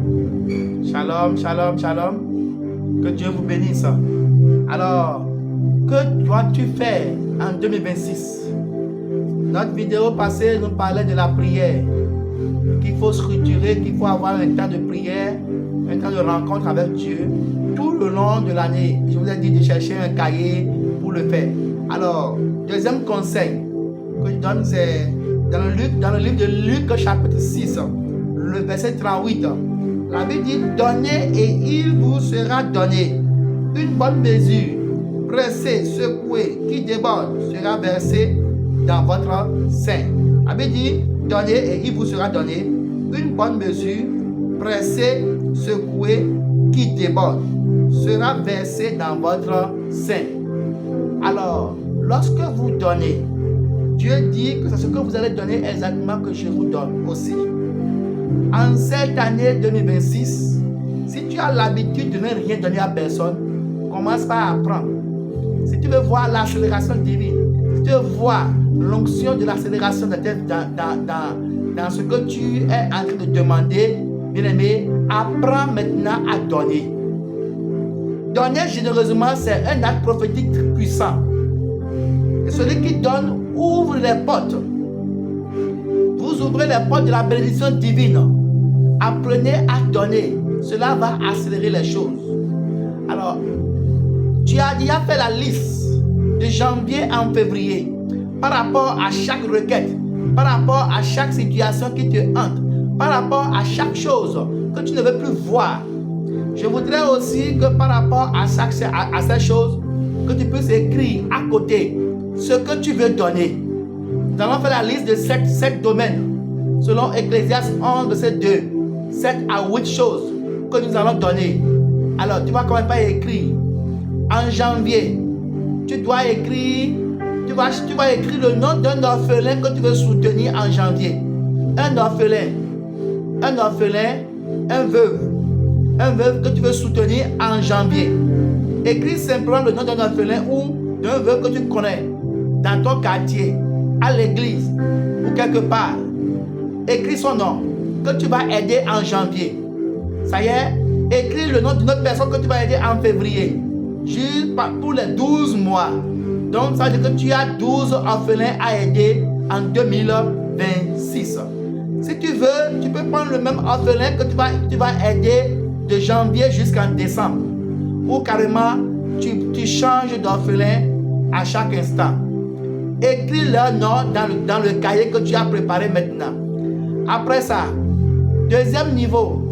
Shalom, shalom, shalom. Que Dieu vous bénisse. Alors, que dois-tu faire en 2026? Notre vidéo passée nous parlait de la prière. Qu'il faut structurer, qu'il faut avoir un temps de prière, un temps de rencontre avec Dieu tout le long de l'année. Je vous ai dit de chercher un cahier pour le faire. Alors, deuxième conseil que je donne, c'est dans le livre de Luc chapitre 6, le verset 38. La Bible dit: donnez et il vous sera donné. Une bonne mesure, pressée, secouée, qui déborde, sera versée dans votre sein. La Bible dit: donnez et il vous sera donné. Une bonne mesure, pressée, secouée, qui déborde, sera versée dans votre sein. Alors, lorsque vous donnez, Dieu dit que c'est ce que vous allez donner exactement que je vous donne aussi. En cette année 2026, si tu as l'habitude de ne rien donner à personne, commence par apprendre. Si tu veux voir l'accélération divine, si tu veux voir l'onction de l'accélération dans ce que tu es en train de demander, bien aimé, apprends maintenant à donner. Donner généreusement, c'est un acte prophétique puissant. Et celui qui donne ouvre les portes. Vous ouvrez les portes de la bénédiction divine. Apprenez à donner. Cela va accélérer les choses. Alors, tu as déjà fait la liste de janvier en février par rapport à chaque requête, par rapport à chaque situation qui te hante, par rapport à chaque chose que tu ne veux plus voir. Je voudrais aussi que par rapport à ces choses, que tu puisses écrire à côté ce que tu veux donner. Nous allons faire la liste de 7 domaines, selon Ecclésiaste 11, verset 2. 7 à 8 choses que nous allons donner. Alors, tu vas commencer par écrire. En janvier, tu dois écrire, tu vas écrire le nom d'un orphelin que tu veux soutenir en janvier. Un orphelin, un veuve que tu veux soutenir en janvier. Écris simplement le nom d'un orphelin ou d'un veuve que tu connais dans ton quartier, à l'église ou quelque part. Écris son nom que tu vas aider en janvier. Ça y est, écris le nom d'une autre personne que tu vas aider en février. Juste pour les 12 mois. Donc ça veut dire que tu as 12 orphelins à aider en 2026. Si tu veux, tu peux prendre le même orphelin que tu vas aider de janvier jusqu'en décembre. Ou carrément, tu changes d'orphelin à chaque instant. Écris leur nom dans le cahier que tu as préparé maintenant. Après ça, deuxième niveau,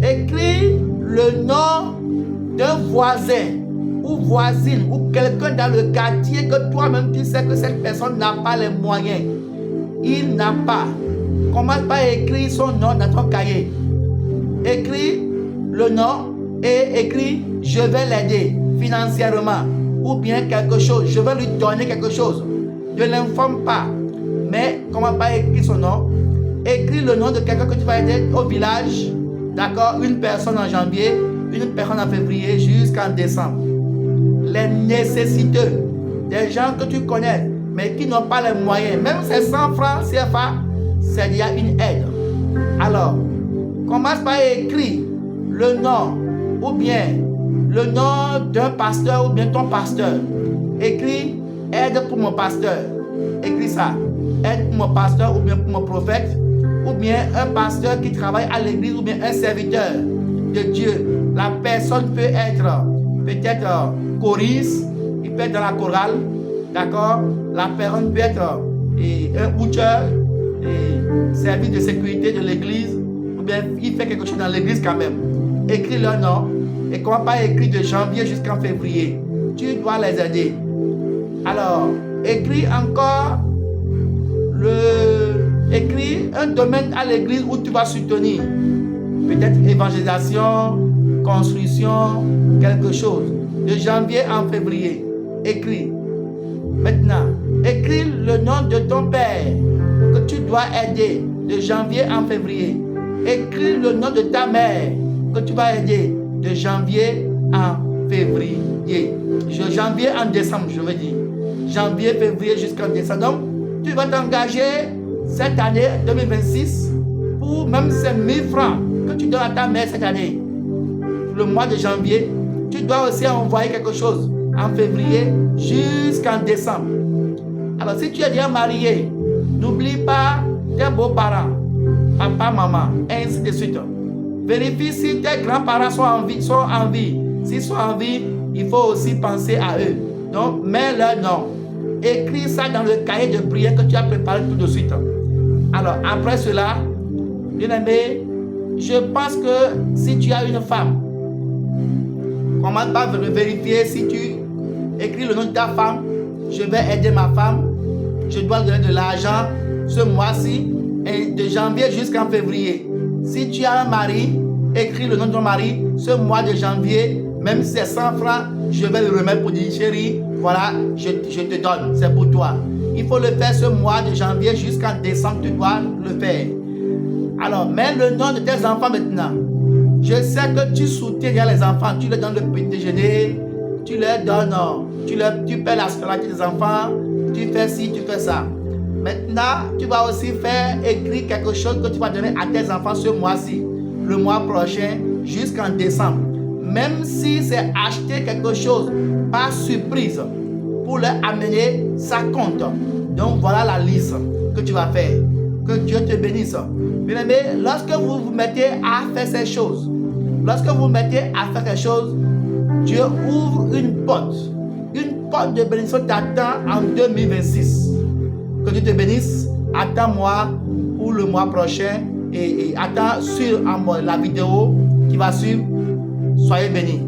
écris le nom d'un voisin ou voisine ou quelqu'un dans le quartier que toi-même tu sais que cette personne n'a pas les moyens. Il n'a pas. Commence par écrire son nom dans ton cahier. Écris le nom et écris: je vais l'aider financièrement ou bien quelque chose. Je vais lui donner quelque chose. Ne l'informe pas. Mais commence par écrire son nom. Écris le nom de quelqu'un que tu vas aider au village. D'accord? Une personne en janvier, une personne en février jusqu'en décembre. Les nécessiteux, des gens que tu connais, mais qui n'ont pas les moyens. Même ces 100 francs CFA, c'est déjà une aide. Alors, commence par écrire le nom ou bien le nom d'un pasteur ou bien ton pasteur. Écris: aide pour mon pasteur. Écris ça. Aide pour mon pasteur ou bien pour mon prophète. Ou bien un pasteur qui travaille à l'église ou bien un serviteur de Dieu. La personne peut être peut-être choriste, il peut être dans la chorale, d'accord? La personne peut être un butcher, service de sécurité de l'église, ou bien il fait quelque chose dans l'église quand même. Écris leur nom et commence par écrire de janvier jusqu'en février. Tu dois les aider. Alors, écris encore écris un domaine à l'église où tu vas soutenir. Peut-être évangélisation, construction, quelque chose. De janvier en février. Écris. Maintenant, écris le nom de ton père que tu dois aider de janvier en février. Écris le nom de ta mère que tu vas aider de janvier en février. De janvier en décembre, je veux dire. Janvier, février jusqu'en décembre. Donc, tu vas t'engager cette année 2026 pour même ces 1000 francs que tu donnes à ta mère cette année, le mois de janvier, tu dois aussi envoyer quelque chose en février jusqu'en décembre. Alors, si tu es déjà marié, n'oublie pas tes beaux-parents, papa, maman, et ainsi de suite. Vérifie si tes grands-parents sont en vie. S'ils sont en vie, il faut aussi penser à eux. Donc, mets leur nom. Écris ça dans le cahier de prière que tu as préparé tout de suite. Alors, après cela, bien aimé, je pense que si tu as une femme, commence par vérifier si tu écris le nom de ta femme. Je vais aider ma femme. Je dois lui donner de l'argent ce mois-ci, et de janvier jusqu'en février. Si tu as un mari, écris le nom de ton mari. Ce mois de janvier, même si c'est 100 francs, je vais le remettre pour dire chérie, voilà, je te donne, c'est pour toi. Il faut le faire ce mois de janvier jusqu'en décembre, tu dois le faire. Alors, mets le nom de tes enfants maintenant. Je sais que tu soutiens les enfants, tu leur donnes le petit déjeuner, tu leur donnes, tu paies la scolarité des enfants, tu fais ci, tu fais ça. Maintenant, tu vas aussi écrire quelque chose que tu vas donner à tes enfants ce mois-ci, le mois prochain, jusqu'en décembre. Même si c'est acheter quelque chose par surprise pour leur amener, ça compte. Donc voilà la liste que tu vas faire. Que Dieu te bénisse. Bien aimé, lorsque vous vous mettez à faire ces choses, Dieu ouvre une porte de bénédiction t'attend en 2026. Que Dieu te bénisse. Attends-moi pour le mois prochain et attends sur la vidéo qui va suivre. Soyez bénis.